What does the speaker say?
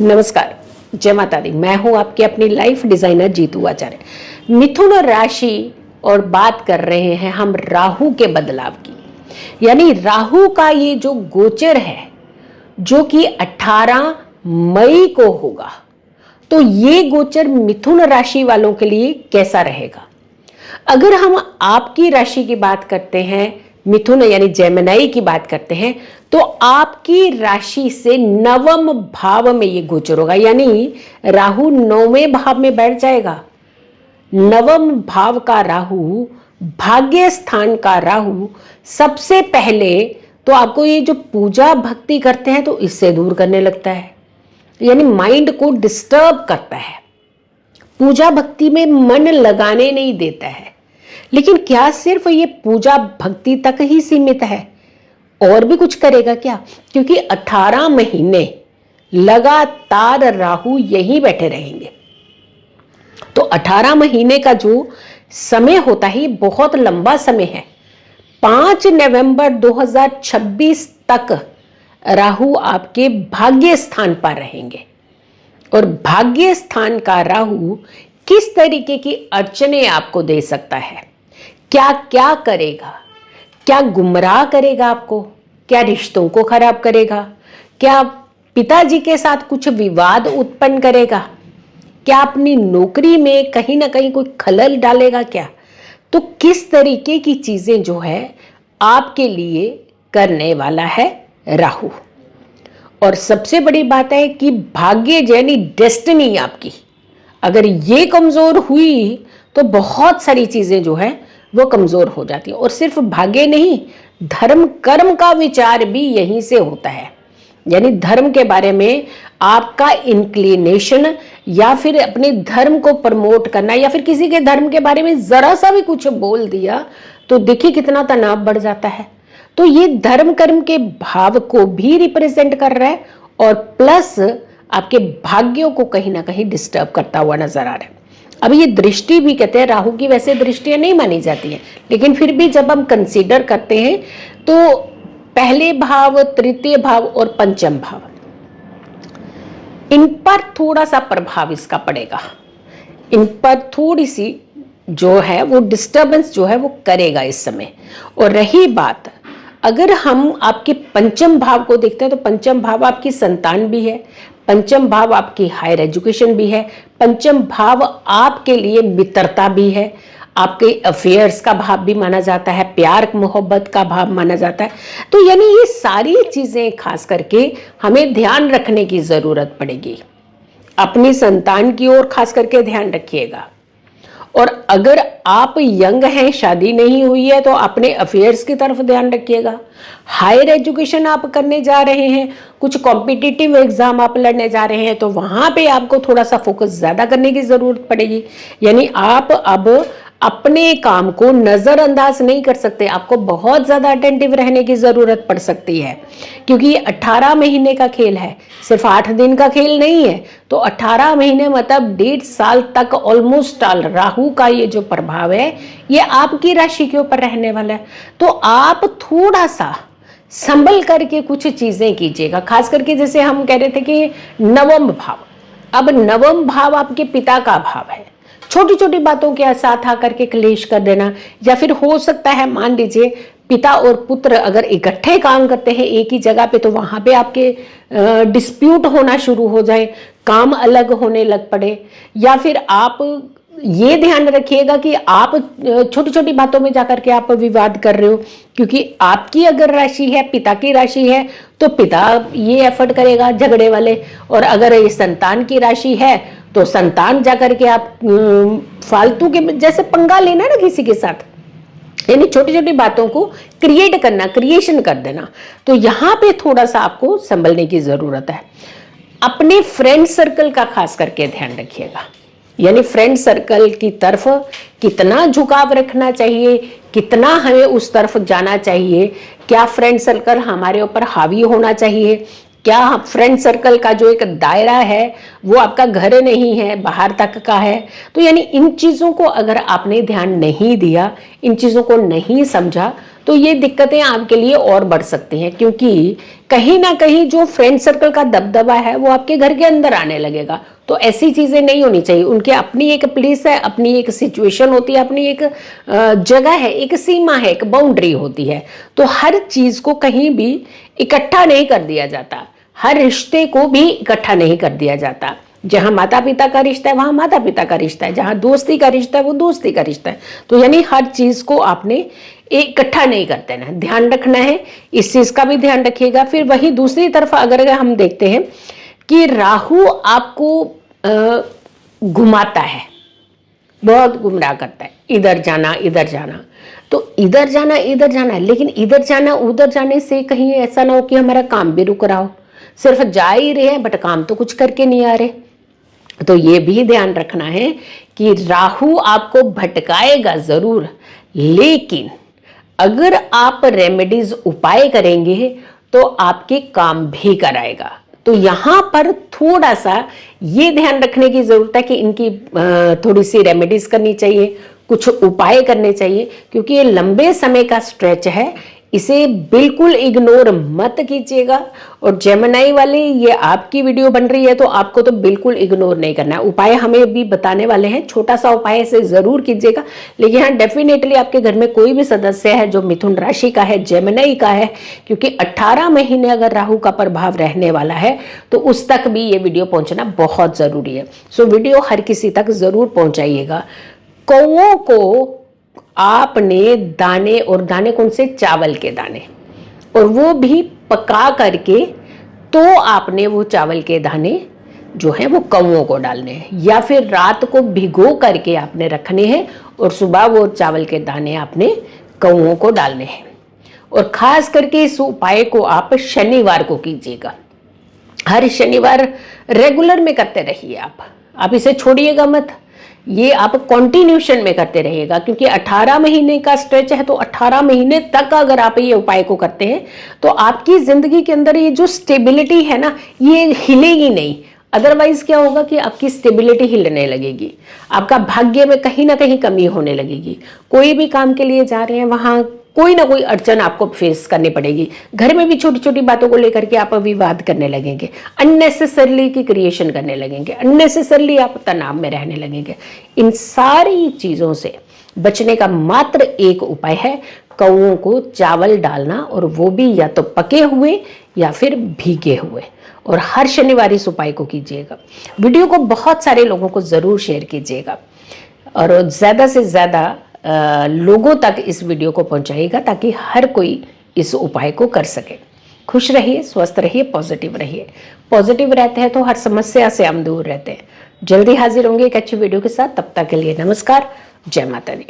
नमस्कार, जय माता दी। मैं हूं आपकी अपनी लाइफ डिजाइनर जीतू आचार्य। मिथुन राशि और बात कर रहे हैं हम राहु के बदलाव की। यानी राहु का ये जो गोचर है जो कि 18 मई को होगा, तो ये गोचर मिथुन राशि वालों के लिए कैसा रहेगा। अगर हम आपकी राशि की बात करते हैं, मिथुन यानी जेमिनी की बात करते हैं, तो आपकी राशि से नवम भाव में ये गोचर होगा। यानी राहु 9वें भाव में बैठ जाएगा। नवम भाव का राहु, भाग्य स्थान का राहु, सबसे पहले तो आपको ये जो पूजा भक्ति करते हैं तो इससे दूर करने लगता है, यानी माइंड को डिस्टर्ब करता है, पूजा भक्ति में मन लगाने नहीं देता है। लेकिन क्या सिर्फ ये पूजा भक्ति तक ही सीमित है, और भी कुछ करेगा क्या? क्योंकि 18 महीने लगातार राहु यहीं बैठे रहेंगे। तो 18 महीने का जो समय होता है ये बहुत लंबा समय है। 5 नवंबर 2026 तक राहु आपके भाग्य स्थान पर रहेंगे। और भाग्य स्थान का राहु किस तरीके की अड़चने आपको दे सकता है, क्या क्या करेगा, क्या गुमराह करेगा आपको, क्या रिश्तों को खराब करेगा, क्या पिताजी के साथ कुछ विवाद उत्पन्न करेगा, क्या अपनी नौकरी में कहीं ना कहीं कोई खलल डालेगा क्या। तो किस तरीके की चीजें जो है आपके लिए करने वाला है राहु। और सबसे बड़ी बात है कि भाग्य यानी डेस्टिनी आपकी अगर ये कमजोर हुई तो बहुत सारी चीजें जो है वो कमजोर हो जाती है। और सिर्फ भाग्य नहीं, धर्म कर्म का विचार भी यहीं से होता है। यानी धर्म के बारे में आपका इंक्लिनेशन, या फिर अपने धर्म को प्रमोट करना, या फिर किसी के धर्म के बारे में जरा सा भी कुछ बोल दिया तो देखिए कितना तनाव बढ़ जाता है। तो ये धर्म कर्म के भाव को भी रिप्रेजेंट कर रहा है, और प्लस आपके भाग्यों को कहीं ना कहीं डिस्टर्ब करता हुआ नजर आ रहा है। अब ये दृष्टि भी कहते हैं, राहु की वैसे दृष्टियां नहीं मानी जाती हैं, लेकिन फिर भी जब हम कंसीडर करते हैं तो पहले भाव, तृतीय भाव और पंचम भाव, इन पर थोड़ा सा प्रभाव इसका पड़ेगा। इन पर थोड़ी सी जो है वो डिस्टर्बेंस जो है वो करेगा इस समय। और रही बात, अगर हम आपके पंचम भाव को देखते हैं तो पंचम भाव आपकी संतान भी है, पंचम भाव आपकी हायर एजुकेशन भी है, पंचम भाव आपके लिए मित्रता भी है, आपके अफेयर्स का भाव भी माना जाता है, प्यार मोहब्बत का भाव माना जाता है। तो यानी ये सारी चीजें खास करके हमें ध्यान रखने की जरूरत पड़ेगी। अपनी संतान की ओर खास करके ध्यान रखिएगा। और अगर आप यंग हैं, शादी नहीं हुई है, तो अपने अफेयर्स की तरफ ध्यान रखिएगा। हायर एजुकेशन आप करने जा रहे हैं, कुछ कॉम्पिटिटिव एग्जाम आप लड़ने जा रहे हैं, तो वहां पे आपको थोड़ा सा फोकस ज्यादा करने की जरूरत पड़ेगी। यानी आप अब अपने काम को नजरअंदाज नहीं कर सकते, आपको बहुत ज्यादा अटेंटिव रहने की जरूरत पड़ सकती है। क्योंकि ये 18 महीने का खेल है, सिर्फ 8 दिन का खेल नहीं है। तो 18 महीने मतलब 1.5 साल तक ऑलमोस्ट ऑल राहु का ये जो प्रभाव है ये आपकी राशि के ऊपर रहने वाला है। तो आप थोड़ा सा संभल करके कुछ चीजें कीजिएगा। खास करके जैसे हम कह रहे थे कि नवम भाव, अब नवम भाव आपके पिता का भाव है। छोटी छोटी बातों के साथ आकर के क्लेश कर देना, या फिर हो सकता है मान लीजिए पिता और पुत्र अगर इकट्ठे काम करते हैं एक ही जगह पे, तो वहां पे आपके डिस्प्यूट होना शुरू हो जाए, काम अलग होने लग पड़े। या फिर आप ये ध्यान रखिएगा कि आप छोटी छोटी बातों में जाकर के आप विवाद कर रहे हो, क्योंकि आपकी अगर राशि है, पिता की राशि है, तो पिता ये एफर्ट करेगा झगड़े वाले। और अगर ये संतान की राशि है तो संतान जाकर के आप फालतू के जैसे पंगा लेना ना किसी के साथ, यानी छोटी छोटी बातों को क्रिएट करना, क्रिएशन कर देना। तो यहाँ पे थोड़ा सा आपको संभलने की जरूरत है। अपने फ्रेंड सर्कल का खास करके ध्यान रखिएगा। यानी फ्रेंड सर्कल की तरफ कितना झुकाव रखना चाहिए, कितना हमें उस तरफ जाना चाहिए, क्या फ्रेंड सर्कल हमारे ऊपर हावी होना चाहिए, क्या फ्रेंड सर्कल का जो एक दायरा है वो आपका घर नहीं है, बाहर तक का है। तो यानी इन चीजों को अगर आपने ध्यान नहीं दिया, इन चीजों को नहीं समझा, तो ये दिक्कतें आपके लिए और बढ़ सकती हैं, क्योंकि कहीं ना कहीं जो फ्रेंड सर्कल का दबदबा है वो आपके घर के अंदर आने लगेगा। तो ऐसी चीजें नहीं होनी चाहिए। उनके अपनी एक प्लेस है, अपनी एक सिचुएशन होती है, अपनी एक जगह है, एक सीमा है, एक बाउंड्री होती है। तो हर चीज को कहीं भी इकट्ठा नहीं कर दिया जाता, हर रिश्ते को भी इकट्ठा नहीं कर दिया जाता। जहां माता पिता का रिश्ता है वहां माता पिता का रिश्ता है, जहां दोस्ती का रिश्ता है वो दोस्ती का रिश्ता है। तो यानी हर चीज को आपने इकट्ठा नहीं करते ना, ध्यान रखना है, इस चीज का भी ध्यान रखिएगा। फिर वही दूसरी तरफ अगर हम देखते हैं कि राहु आपको घुमाता है, बहुत गुमराह करता है, इधर जाना इधर जाना, तो इधर जाना है, लेकिन इधर जाना उधर जाने से कहीं ऐसा ना हो कि हमारा काम भी रुक रहा हो। सिर्फ जा ही रहे हैं बट काम तो कुछ करके नहीं आ रहे। तो ये भी ध्यान रखना है कि राहु आपको भटकाएगा जरूर, लेकिन अगर आप रेमेडीज उपाय करेंगे तो आपके काम भी कराएगा। तो यहां पर थोड़ा सा ये ध्यान रखने की जरूरत है कि इनकी थोड़ी सी रेमेडीज करनी चाहिए, कुछ उपाय करने चाहिए, क्योंकि ये लंबे समय का स्ट्रेच है, इसे बिल्कुल इग्नोर मत कीजिएगा। और जेमिनी वाले, ये आपकी वीडियो बन रही है तो आपको तो बिल्कुल इग्नोर नहीं करना है। उपाय हमें भी बताने वाले हैं, छोटा सा उपाय से जरूर कीजिएगा। लेकिन हाँ, डेफिनेटली आपके घर में कोई भी सदस्य है जो मिथुन राशि का है, जेमिनी का है, क्योंकि 18 महीने अगर राहु का प्रभाव रहने वाला है तो उस तक भी ये वीडियो पहुंचना बहुत जरूरी है। सो वीडियो हर किसी तक जरूर पहुंचाइएगा। कौओं को आपने दाने, और दाने कौन से, चावल के दाने, और वो भी पका करके, तो आपने वो चावल के दाने जो है वो कौओं को डालने हैं, या फिर रात को भिगो करके आपने रखने हैं और सुबह वो चावल के दाने आपने कौओं को डालने हैं। और खास करके इस उपाय को आप शनिवार को कीजिएगा, हर शनिवार रेगुलर में करते रहिए। आप इसे छोड़िएगा मत, ये आप कॉन्टिन्यूशन में करते रहिएगा, क्योंकि 18 महीने का स्ट्रेच है। तो 18 महीने तक अगर आप ये उपाय को करते हैं तो आपकी जिंदगी के अंदर ये जो स्टेबिलिटी है ना, ये हिलेगी नहीं। अदरवाइज क्या होगा कि आपकी स्टेबिलिटी हिलने लगेगी, आपका भाग्य में कहीं ना कहीं कमी होने लगेगी। कोई भी काम के लिए जा रहे हैं वहां कोई ना कोई अड़चन आपको फेस करनी पड़ेगी। घर में भी छोटी छोटी बातों को लेकर के आप विवाद करने लगेंगे, अननेसेसरली की क्रिएशन करने लगेंगे, अननेसेसरली आप तनाव में रहने लगेंगे। इन सारी चीजों से बचने का मात्र एक उपाय है, कौओं को चावल डालना, और वो भी या तो पके हुए या फिर भीगे हुए। और हर शनिवार इस उपाय को कीजिएगा। वीडियो को बहुत सारे लोगों को जरूर शेयर कीजिएगा और ज्यादा से ज्यादा लोगों तक इस वीडियो को पहुंचाइएगा, ताकि हर कोई इस उपाय को कर सके। खुश रहिए, स्वस्थ रहिए, पॉजिटिव रहिए। पॉजिटिव रहते हैं तो हर समस्या से हम दूर रहते हैं। जल्दी हाजिर होंगे एक अच्छी वीडियो के साथ, तब तक के लिए नमस्कार, जय माता दी।